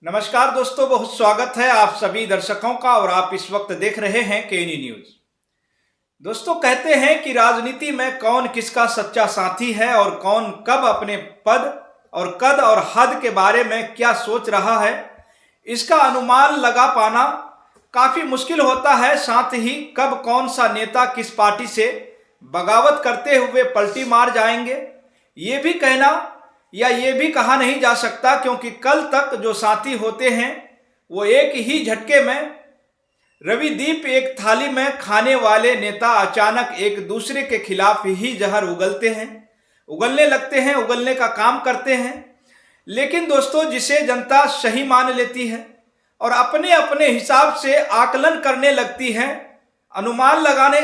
नमस्कार दोस्तों, बहुत स्वागत है आप सभी दर्शकों का। और आप इस वक्त देख रहे हैं केनी न्यूज। दोस्तों, कहते हैं कि राजनीति में कौन किसका सच्चा साथी है और कौन कब अपने पद और कद और हद के बारे में क्या सोच रहा है, इसका अनुमान लगा पाना काफी मुश्किल होता है। साथ ही कब कौन सा नेता किस पार्टी से बगावत करते हुए पलटी मार जाएंगे, ये भी कहना या ये भी कहा नहीं जा सकता, क्योंकि कल तक जो साथी होते हैं वो एक ही झटके में रविदीप एक थाली में खाने वाले नेता अचानक एक दूसरे के खिलाफ ही जहर उगलने लगते हैं, उगलने का काम करते हैं। लेकिन दोस्तों, जिसे जनता सही मान लेती है और अपने अपने हिसाब से आकलन करने लगती है, अनुमान लगाने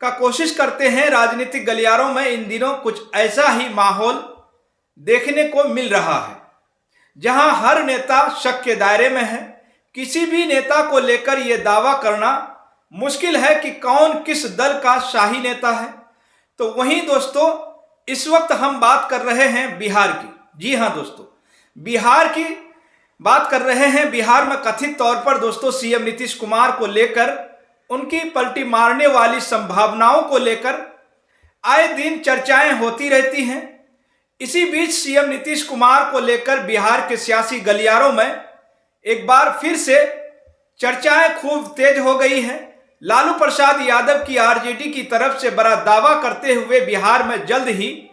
का कोशिश करते हैं, राजनीतिक गलियारों में इन दिनों कुछ ऐसा ही माहौल देखने को मिल रहा है, जहां हर नेता शक के दायरे में है। किसी भी नेता को लेकर यह दावा करना मुश्किल है कि कौन किस दल का शाही नेता है। तो वहीं दोस्तों, इस वक्त हम बात कर रहे हैं बिहार की। जी हां दोस्तों, बिहार की बात कर रहे हैं। बिहार में कथित तौर पर दोस्तों सीएम नीतीश कुमार को लेकर, उनकी पलटी मारने वाली संभावनाओं को लेकर आए दिन चर्चाएं होती रहती हैं। इसी बीच सीएम नीतीश कुमार को लेकर बिहार के सियासी गलियारों में एक बार फिर से चर्चाएं खूब तेज हो गई हैं। लालू प्रसाद यादव की आरजेडी की तरफ से बड़ा दावा करते हुए बिहार में जल्द ही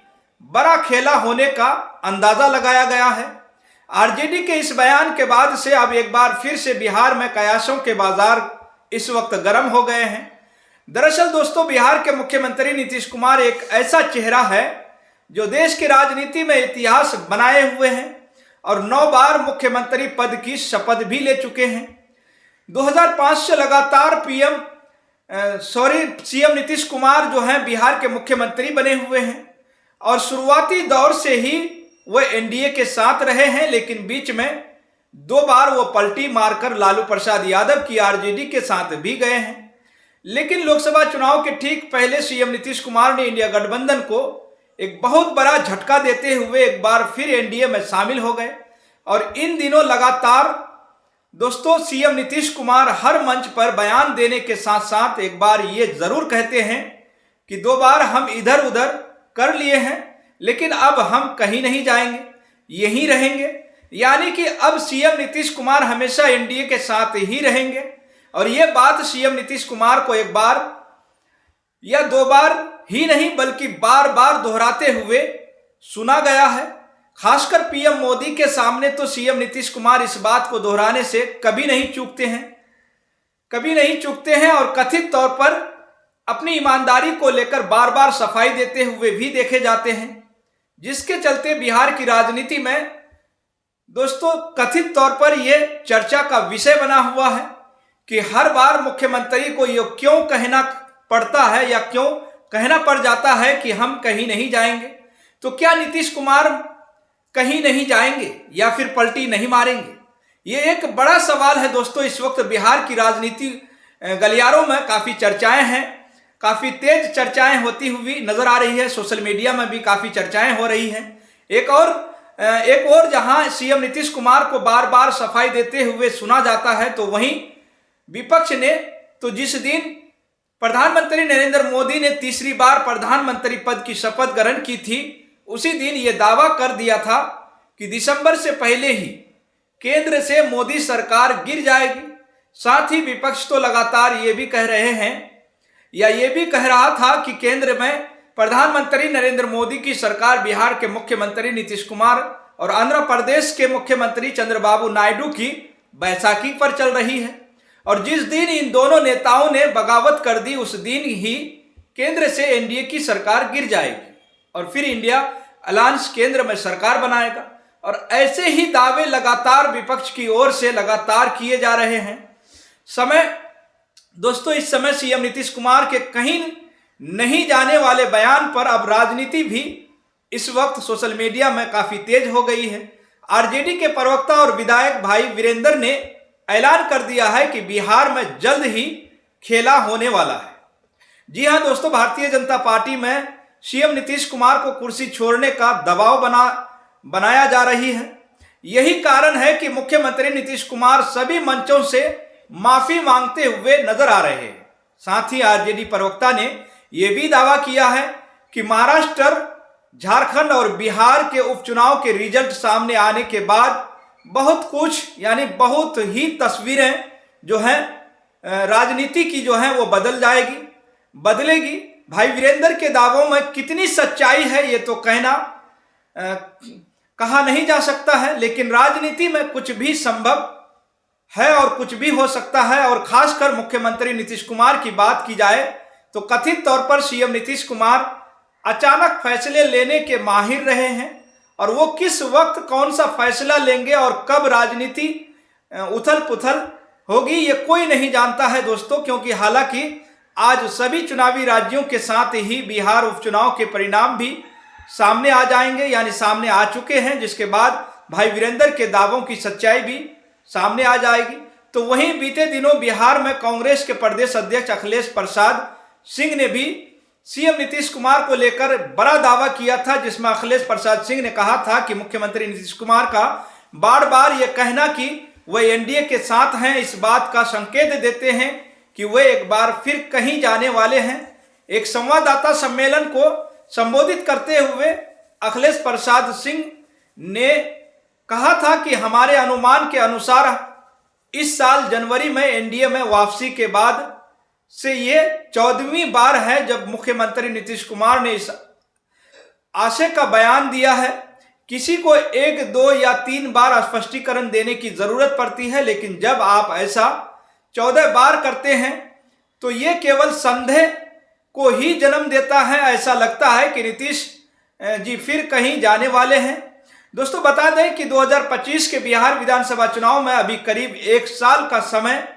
बड़ा खेला होने का अंदाजा लगाया गया है। आरजेडी के इस बयान के बाद से अब एक बार फिर से बिहार में कयासों के बाजार इस वक्त गर्म हो गए हैं। दरअसल दोस्तों, बिहार के मुख्यमंत्री नीतीश कुमार एक ऐसा चेहरा है जो देश की राजनीति में इतिहास बनाए हुए हैं और 9 बार मुख्यमंत्री पद की शपथ भी ले चुके हैं। 2005 से लगातार सीएम नीतीश कुमार जो हैं बिहार के मुख्यमंत्री बने हुए हैं और शुरुआती दौर से ही वह एनडीए के साथ रहे हैं, लेकिन बीच में 2 बार वो पलटी मारकर लालू प्रसाद यादव की आरजेडी के साथ भी गए हैं। लेकिन लोकसभा चुनाव के ठीक पहले सीएम नीतीश कुमार ने इंडिया गठबंधन को एक बहुत बड़ा झटका देते हुए एक बार फिर एनडीए में शामिल हो गए। और इन दिनों लगातार दोस्तों सीएम नीतीश कुमार हर मंच पर बयान देने के साथ साथ एक बार ये जरूर कहते हैं कि 2 बार हम इधर उधर कर लिए हैं, लेकिन अब हम कहीं नहीं जाएंगे, यहीं रहेंगे। यानी कि अब सीएम नीतीश कुमार हमेशा एनडीए के साथ ही रहेंगे। और ये बात सीएम नीतीश कुमार को एक बार या 2 बार ही नहीं बल्कि बार बार दोहराते हुए सुना गया है। खासकर पीएम मोदी के सामने तो सीएम नीतीश कुमार इस बात को दोहराने से कभी नहीं चूकते हैं और कथित तौर पर अपनी ईमानदारी को लेकर बार बार सफाई देते हुए भी देखे जाते हैं, जिसके चलते बिहार की राजनीति में दोस्तों कथित तौर पर यह चर्चा का विषय बना हुआ है कि हर बार मुख्यमंत्री को यह क्यों कहना पड़ता है या क्यों कहना पड़ जाता है कि हम कहीं नहीं जाएंगे। तो क्या नीतीश कुमार कहीं नहीं जाएंगे या फिर पलटी नहीं मारेंगे? ये एक बड़ा सवाल है दोस्तों। इस वक्त बिहार की राजनीति गलियारों में काफी चर्चाएं हैं, काफी तेज चर्चाएं होती हुई नजर आ रही है। सोशल मीडिया में भी काफी चर्चाएं हो रही हैं। एक और जहां सीएम नीतीश कुमार को बार बार सफाई देते हुए सुना जाता है, तो वहीं विपक्ष ने तो जिस दिन प्रधानमंत्री नरेंद्र मोदी ने तीसरी बार प्रधानमंत्री पद की शपथ ग्रहण की थी, उसी दिन यह दावा कर दिया था कि दिसंबर से पहले ही केंद्र से मोदी सरकार गिर जाएगी। साथ ही विपक्ष तो लगातार ये भी कह रहे हैं या ये भी कह रहा था कि केंद्र में प्रधानमंत्री नरेंद्र मोदी की सरकार बिहार के मुख्यमंत्री नीतीश कुमार और आंध्र प्रदेश के मुख्यमंत्री चंद्रबाबू नायडू की बैसाखी पर चल रही है। और जिस दिन इन दोनों नेताओं ने बगावत कर दी, उस दिन ही केंद्र से एनडीए की सरकार गिर जाएगी और फिर इंडिया अलायंस केंद्र में सरकार बनाएगा। और ऐसे ही दावे लगातार विपक्ष की ओर से लगातार किए जा रहे हैं। दोस्तों, इस समय सीएम नीतीश कुमार के कहीं नहीं जाने वाले बयान पर अब राजनीति भी इस वक्त सोशल मीडिया में काफी तेज हो गई है। आरजेडी के प्रवक्ता और विधायक भाई वीरेंद्र ने ऐलान कर दिया है कि बिहार में जल्द ही खेला होने वाला है। जी हां दोस्तों, भारतीय जनता पार्टी में सीएम नीतीश कुमार को कुर्सी छोड़ने का दबाव बनाया जा रही है। यही कारण है कि मुख्यमंत्री नीतीश कुमार सभी मंचों से माफी मांगते हुए नजर आ रहे हैं। साथ ही आरजेडी प्रवक्ता ने यह भी दावा किया है कि महाराष्ट्र, झारखंड और बिहार के उपचुनाव के रिजल्ट सामने आने के बाद बहुत कुछ यानी बहुत ही तस्वीरें जो हैं राजनीति की जो है वो बदलेगी। भाई वीरेंद्र के दावों में कितनी सच्चाई है ये तो कहा नहीं जा सकता है, लेकिन राजनीति में कुछ भी संभव है और कुछ भी हो सकता है। और खासकर मुख्यमंत्री नीतीश कुमार की बात की जाए तो कथित तौर पर सीएम नीतीश कुमार अचानक फैसले लेने के माहिर रहे हैं, और वो किस वक्त कौन सा फैसला लेंगे और कब राजनीति उथल पुथल होगी ये कोई नहीं जानता है दोस्तों, क्योंकि हालांकि आज सभी चुनावी राज्यों के साथ ही बिहार उपचुनाव के परिणाम भी सामने आ जाएंगे, यानी सामने आ चुके हैं, जिसके बाद भाई वीरेंद्र के दावों की सच्चाई भी सामने आ जाएगी। तो वहीं बीते दिनों बिहार में कांग्रेस के प्रदेश अध्यक्ष अखिलेश प्रसाद सिंह ने भी सीएम नीतीश कुमार को लेकर बड़ा दावा किया था, जिसमें अखिलेश प्रसाद सिंह ने कहा था कि मुख्यमंत्री नीतीश कुमार का बार बार यह कहना कि वह एनडीए के साथ हैं इस बात का संकेत देते हैं कि वे एक बार फिर कहीं जाने वाले हैं। एक संवाददाता सम्मेलन को संबोधित करते हुए अखिलेश प्रसाद सिंह ने कहा था कि हमारे अनुमान के अनुसार इस साल जनवरी में एनडीए में वापसी के बाद से ये 14वीं बार है जब मुख्यमंत्री नीतीश कुमार ने इस आशय का बयान दिया है। किसी को 1, 2 या 3 बार स्पष्टीकरण देने की जरूरत पड़ती है, लेकिन जब आप ऐसा 14 बार करते हैं तो ये केवल संदेह को ही जन्म देता है। ऐसा लगता है कि नीतीश जी फिर कहीं जाने वाले हैं। दोस्तों बता दें कि 2025 के बिहार विधानसभा चुनाव में अभी करीब 1 साल का समय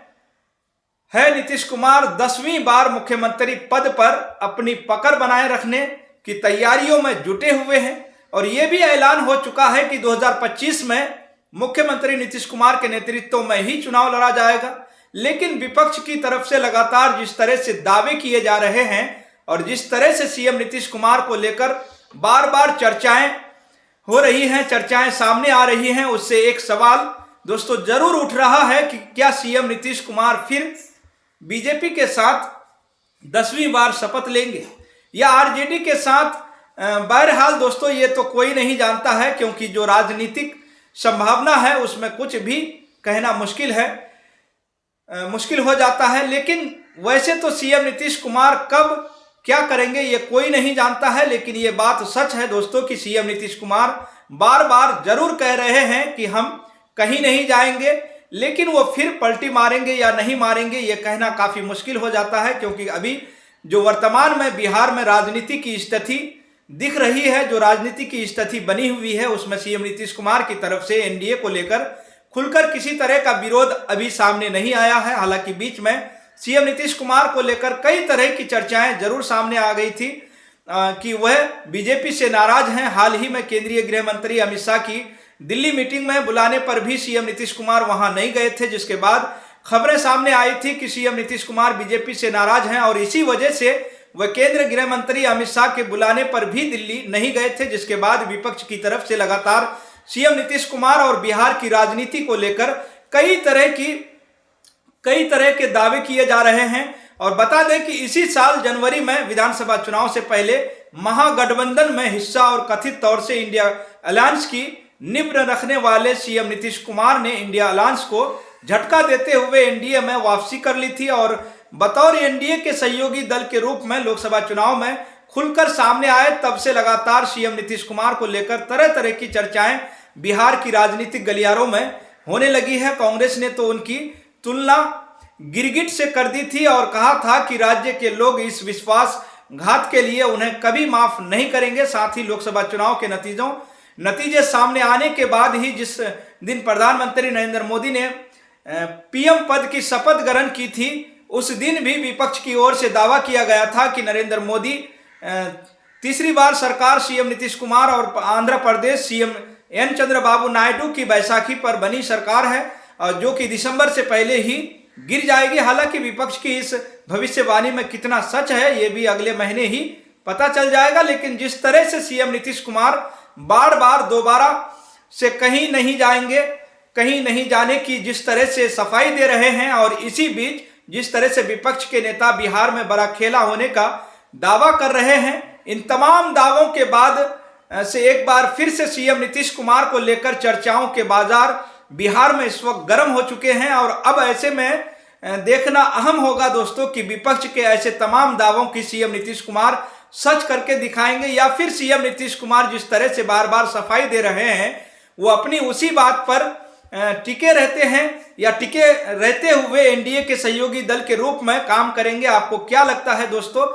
है। नीतीश कुमार 10वीं बार मुख्यमंत्री पद पर अपनी पकड़ बनाए रखने की तैयारियों में जुटे हुए हैं, और यह भी ऐलान हो चुका है कि 2025 में मुख्यमंत्री नीतीश कुमार के नेतृत्व में ही चुनाव लड़ा जाएगा। लेकिन विपक्ष की तरफ से लगातार जिस तरह से दावे किए जा रहे हैं और जिस तरह से सीएम नीतीश कुमार को लेकर बार बार चर्चाएं हो रही हैं, चर्चाएं सामने आ रही हैं, उससे एक सवाल दोस्तों जरूर उठ रहा है कि क्या सीएम नीतीश कुमार फिर बीजेपी के साथ 10वीं बार शपथ लेंगे या आरजेडी के साथ। बहरहाल दोस्तों ये तो कोई नहीं जानता है, क्योंकि जो राजनीतिक संभावना है उसमें कुछ भी कहना मुश्किल हो जाता है। लेकिन वैसे तो सीएम नीतीश कुमार कब क्या करेंगे ये कोई नहीं जानता है, लेकिन ये बात सच है दोस्तों कि सीएम नीतीश कुमार बार बार जरूर कह रहे हैं कि हम कहीं नहीं जाएंगे, लेकिन वो फिर पलटी मारेंगे या नहीं मारेंगे ये कहना काफी मुश्किल हो जाता है, क्योंकि अभी जो वर्तमान में बिहार में राजनीति की स्थिति दिख रही है, जो राजनीति की स्थिति बनी हुई है, उसमें सीएम नीतीश कुमार की तरफ से एनडीए को लेकर खुलकर किसी तरह का विरोध अभी सामने नहीं आया है। हालांकि बीच में सीएम नीतीश कुमार को लेकर कई तरह की चर्चाएं जरूर सामने आ गई थी कि वह बीजेपी से नाराज हैं। हाल ही में केंद्रीय गृह मंत्री अमित शाह की दिल्ली मीटिंग में बुलाने पर भी सीएम नीतीश कुमार वहां नहीं गए थे, जिसके बाद खबरें सामने आई थी कि सीएम नीतीश कुमार बीजेपी से नाराज हैं और इसी वजह से वह केंद्रीय गृह मंत्री अमित शाह के बुलाने पर भी दिल्ली नहीं गए थे, जिसके बाद विपक्ष की तरफ से लगातार सीएम नीतीश कुमार और बिहार की राजनीति को लेकर कई तरह के दावे किए जा रहे हैं। और बता दें कि इसी साल जनवरी में विधानसभा चुनाव से पहले महागठबंधन में हिस्सा और कथित तौर से इंडिया अलायंस की नींव रखने वाले सीएम नीतीश कुमार ने इंडिया अलायंस को झटका देते हुए एनडीए में वापसी कर ली थी, और बतौर एनडीए के सहयोगी दल के रूप में लोकसभा चुनाव में खुलकर सामने आए। तब से लगातार सीएम नीतीश कुमार को लेकर तरह तरह की चर्चाएं बिहार की राजनीतिक गलियारों में होने लगी है। कांग्रेस ने तो उनकी तुलना गिरगिट से कर दी थी और कहा था कि राज्य के लोग इस विश्वासघात के लिए उन्हें कभी माफ नहीं करेंगे। साथ ही लोकसभा चुनाव के नतीजे सामने आने के बाद ही जिस दिन प्रधानमंत्री नरेंद्र मोदी ने पीएम पद की शपथ ग्रहण की थी, उस दिन भी विपक्ष की ओर से दावा किया गया था कि नरेंद्र मोदी तीसरी बार सरकार सीएम नीतीश कुमार और आंध्र प्रदेश सीएम एन चंद्रबाबू नायडू की बैसाखी पर बनी सरकार है, जो कि दिसंबर से पहले ही गिर जाएगी। हालांकि विपक्ष की इस भविष्यवाणी में कितना सच है ये भी अगले महीने ही पता चल जाएगा। लेकिन जिस तरह से सीएम नीतीश कुमार बार बार दोबारा से कहीं नहीं जाएंगे, कहीं नहीं जाने की जिस तरह से सफाई दे रहे हैं। और इसी बीच जिस तरह से विपक्ष के नेता बिहार में बड़ा खेला होने का दावा कर रहे हैं, इन तमाम दावों के बाद से एक बार फिर से सीएम नीतीश कुमार को लेकर चर्चाओं के बाजार बिहार में इस वक्त गर्म हो चुके हैं। और अब ऐसे में देखना अहम होगा दोस्तों कि विपक्ष के ऐसे तमाम दावों की सीएम नीतीश कुमार सच करके दिखाएंगे, या फिर सीएम नीतीश कुमार जिस तरह से बार बार सफाई दे रहे हैं वो अपनी उसी बात पर टिके रहते हैं, या टिके रहते हुए एनडीए के सहयोगी दल के रूप में काम करेंगे। आपको क्या लगता है दोस्तों?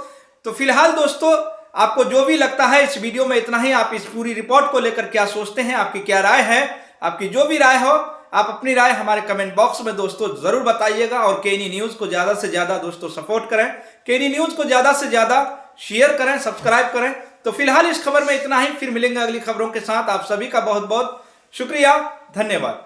तो फिलहाल दोस्तों आपको जो भी लगता है इस वीडियो में इतना ही। आप इस पूरी रिपोर्ट को लेकर क्या सोचते हैं, आपकी क्या राय है? आपकी जो भी राय हो आप अपनी राय हमारे कमेंट बॉक्स में दोस्तों जरूर बताइएगा। और केनी न्यूज को ज्यादा से ज्यादा दोस्तों सपोर्ट करें, केनी न्यूज को ज्यादा से ज्यादा शेयर करें, सब्सक्राइब करें। तो फिलहाल इस खबर में इतना ही, फिर मिलेंगे अगली खबरों के साथ। आप सभी का बहुत बहुत शुक्रिया, धन्यवाद।